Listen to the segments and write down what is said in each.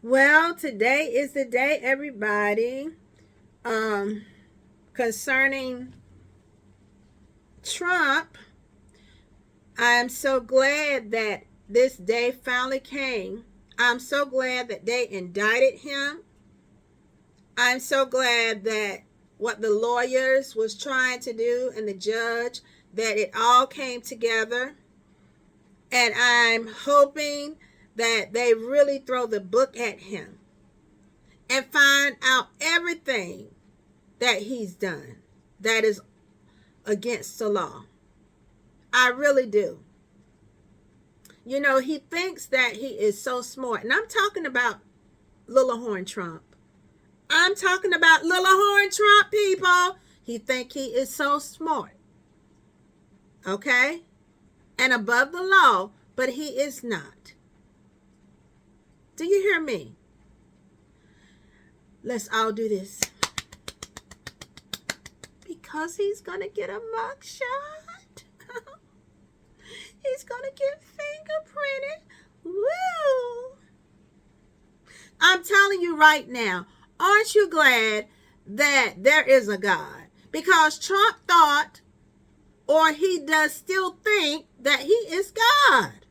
Well, today is the day, everybody. Concerning Trump, I'm so glad that this day finally came. I'm so glad that they indicted him. I'm so glad that what the lawyers was trying to do and the judge, that it all came together. And I'm hoping that they really throw the book at him and find out everything that he's done that is against the law. I really do. You know, he thinks that he is so smart. And I'm talking about Little Horn Trump. I'm talking about Little Horn Trump, people. He think he is so smart. Okay? And above the law, but he is not. Do you hear me? Let's all do this. Because he's going to get a mugshot. He's going to get fingerprinted. Woo! I'm telling you right now, aren't you glad that there is a God? Because Trump thought, or he does still think, that he is God.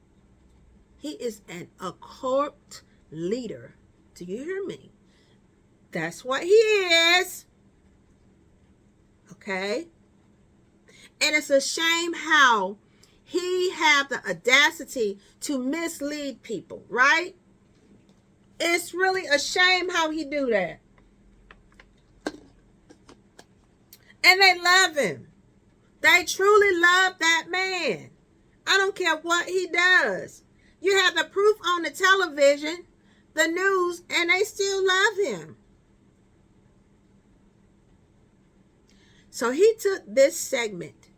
He is an occult leader. Do you hear me? That's what he is. Okay? And it's a shame how he have the audacity to mislead people, right? It's really a shame how he do that. And they love him. They truly love that man. I don't care what he does. You have the proof on the television, the news, and they still love him. So he took this segment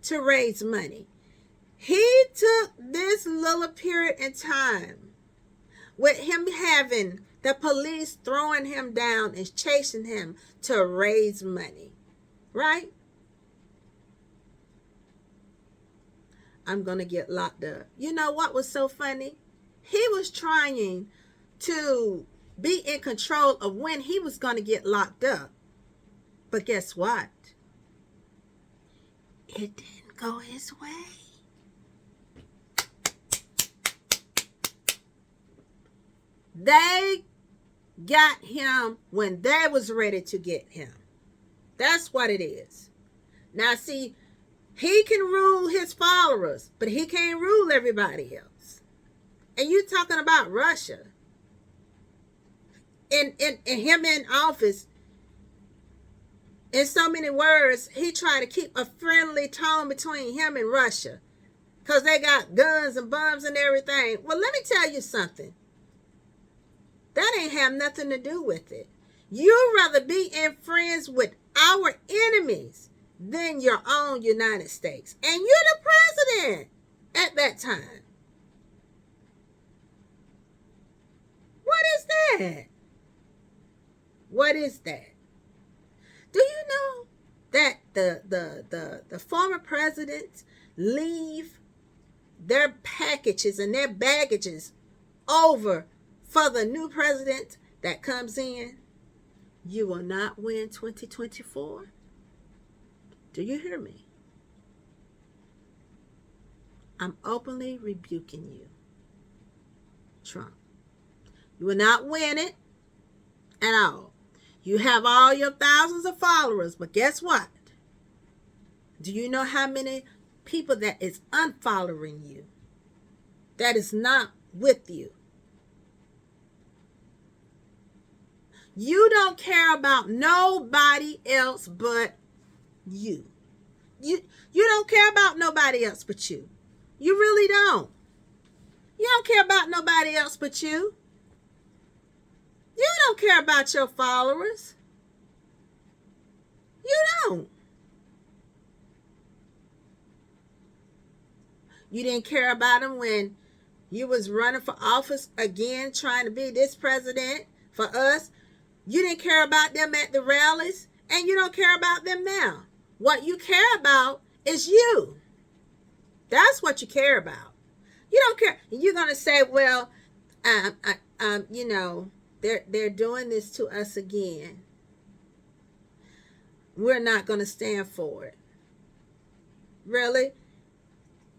to raise money. He took this little period in time with him having the police throwing him down and chasing him to raise money. Right? I'm going to get locked up. You know what was so funny? He was trying to be in control of when he was going to get locked up. But guess what? It didn't go his way. They got him when they was ready to get him. That's what it is. Now, see, he can rule his followers, but he can't rule everybody else. And you talking about Russia. And him in office, in so many words, he tried to keep a friendly tone between him and Russia. Because they got guns and bombs and everything. Well, let me tell you something. That ain't have nothing to do with it. You'd rather be in friends with our enemies than your own United States. And you're the president at that time. What is that? What is that? Do you know that the former presidents leave their packages and their baggages over for the new president that comes in? You will not win 2024. Do you hear me? I'm openly rebuking you, Trump. You will not win it at all. You have all your thousands of followers, but guess what? Do you know how many people that is unfollowing you? That is not with you. You don't care about nobody else but you. You don't care about nobody else but you. You really don't. You don't care about nobody else but you. You don't care about your followers. You don't. You didn't care about them when you was running for office again, trying to be this president for us. You didn't care about them at the rallies, and you don't care about them now. What you care about is you. That's what you care about. You don't care. You're going to say, well, You know, they're doing this to us again. We're not going to stand for it. Really?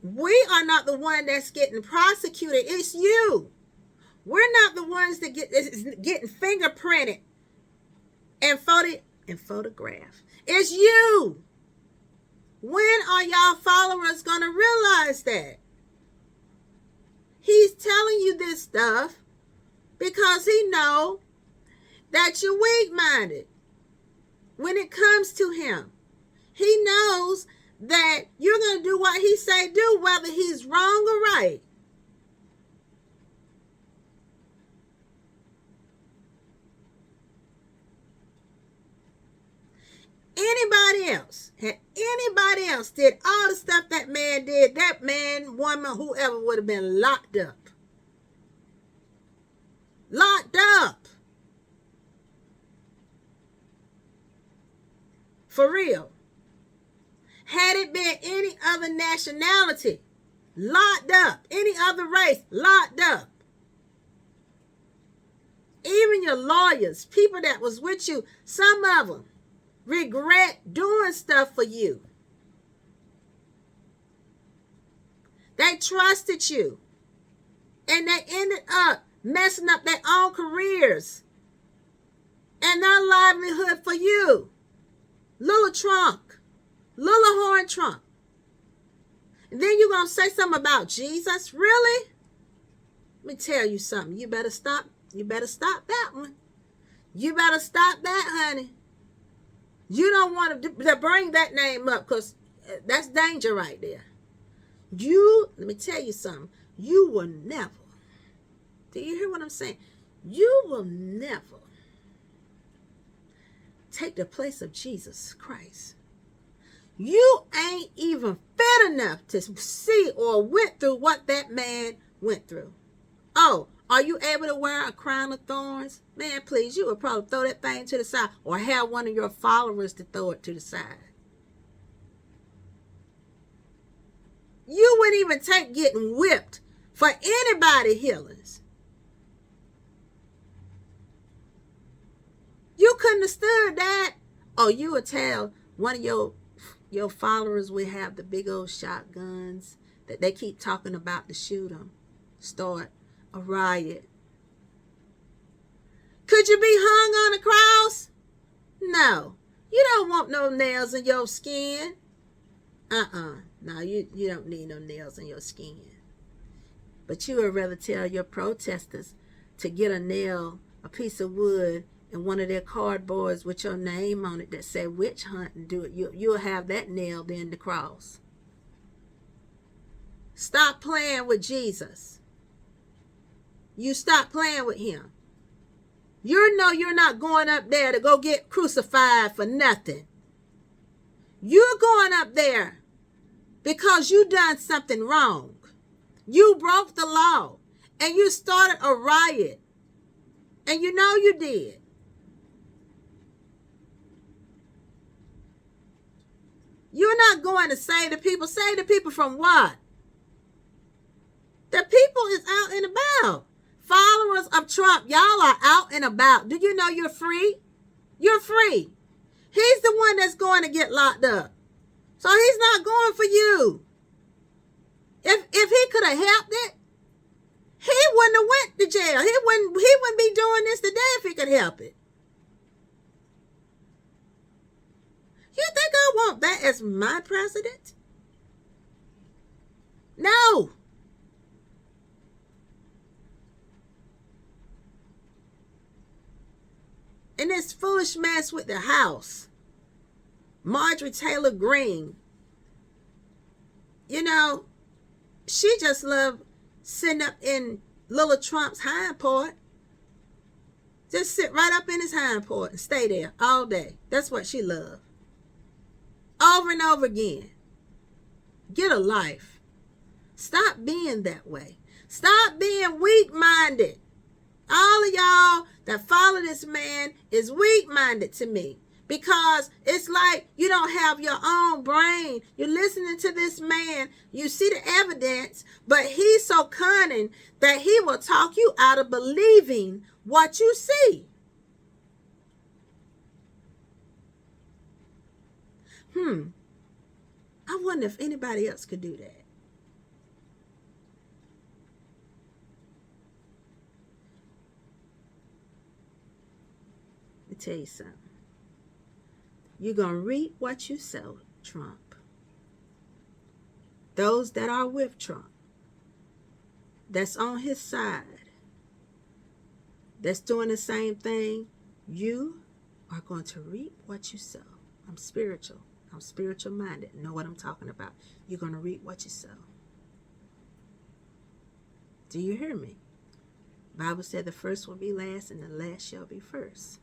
We are not the one that's getting prosecuted. It's you. We're not the ones that getting fingerprinted and photographed. It's you. When are y'all followers going to realize that? He's telling you this stuff because he knows that you're weak-minded when it comes to him. He knows that you're going to do what he say do, whether he's wrong or right. Anybody else did all the stuff that man did, that man, woman, whoever would have been locked up. Locked up. For real. Had it been any other nationality, locked up. Any other race, locked up. Even your lawyers, people that was with you, some of them regret doing stuff for you. They trusted you. And they ended up messing up their own careers and their livelihood for you. Little Trump. Little horn Trump. And then you're going to say something about Jesus? Really? Let me tell you something. You better stop. You better stop that one. You better stop that, honey. You don't want to bring that name up because that's danger right there. Let me tell you something. You will never. Do you hear what I'm saying? You will never take the place of Jesus Christ. You ain't even fit enough to see or went through what that man went through. Oh, are you able to wear a crown of thorns? Man, please, you would probably throw that thing to the side or have one of your followers to throw it to the side. You wouldn't even take getting whipped for anybody healings. You couldn't have stood that. Oh, you would tell one of your followers would have the big old shotguns that they keep talking about to shoot them. Start a riot. Could you be hung on a cross? No. You don't want no nails in your skin. No, you don't need no nails in your skin. But you would rather tell your protesters to get a nail, a piece of wood, and one of their cardboards with your name on it that say witch hunt and do it. You'll have that nailed in the cross. Stop playing with Jesus. You stop playing with him. You know you're not going up there to go get crucified for nothing. You're going up there because you done something wrong. You broke the law and you started a riot. And you know you did. You're not going to save the people. Save the people from what? The people is out and about. Followers of Trump, y'all are out and about. Do you know you're free? You're free. He's the one that's going to get locked up. So he's not going for you. If he could have helped it, he wouldn't have went to jail. He wouldn't be doing this today if he could help it. You think I want that as my president? No. And this foolish mess with the House. Marjorie Taylor Greene. You know, she just loved sitting up in little Trump's hind part. Just sit right up in his hind part and stay there all day. That's what she loved. Over and over again. Get a life. Stop being that way. Stop being weak-minded. All of y'all that follow this man is weak-minded to me. Because it's like you don't have your own brain. You're listening to this man. You see the evidence, but he's so cunning that he will talk you out of believing what you see. I wonder if anybody else could do that. Let me tell you something. You're going to reap what you sow, Trump. Those that are with Trump, that's on his side, that's doing the same thing, you are going to reap what you sow. I'm spiritual. I'm spiritual minded. Know what I'm talking about. You're going to reap what you sow. Do you hear me? The Bible said the first will be last and the last shall be first.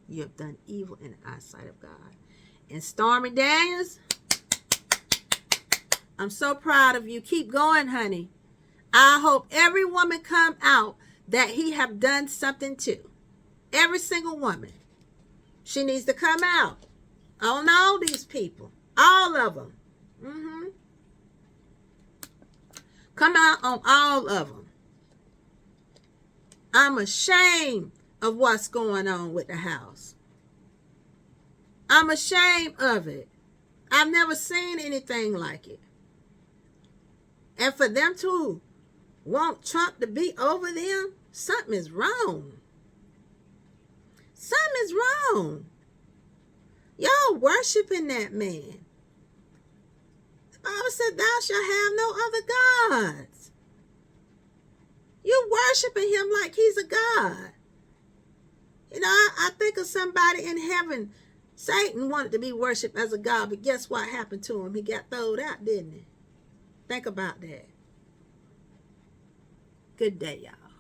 You have done evil in the eyesight of God. And Stormy Daniels, I'm so proud of you. Keep going, honey. I hope every woman come out that he have done something to. Every single woman. She needs to come out on all these people. All of them. Come out on all of them. I'm ashamed of what's going on with the house. I'm ashamed of it. I've never seen anything like it. And for them to want Trump to be over them, something is wrong. Something is wrong. Y'all worshiping that man. The Bible said, thou shalt have no other gods. You worshiping him like he's a god. You know, I think of somebody in heaven. Satan wanted to be worshipped as a god, but guess what happened to him? He got thrown out, didn't he? Think about that. Good day, y'all.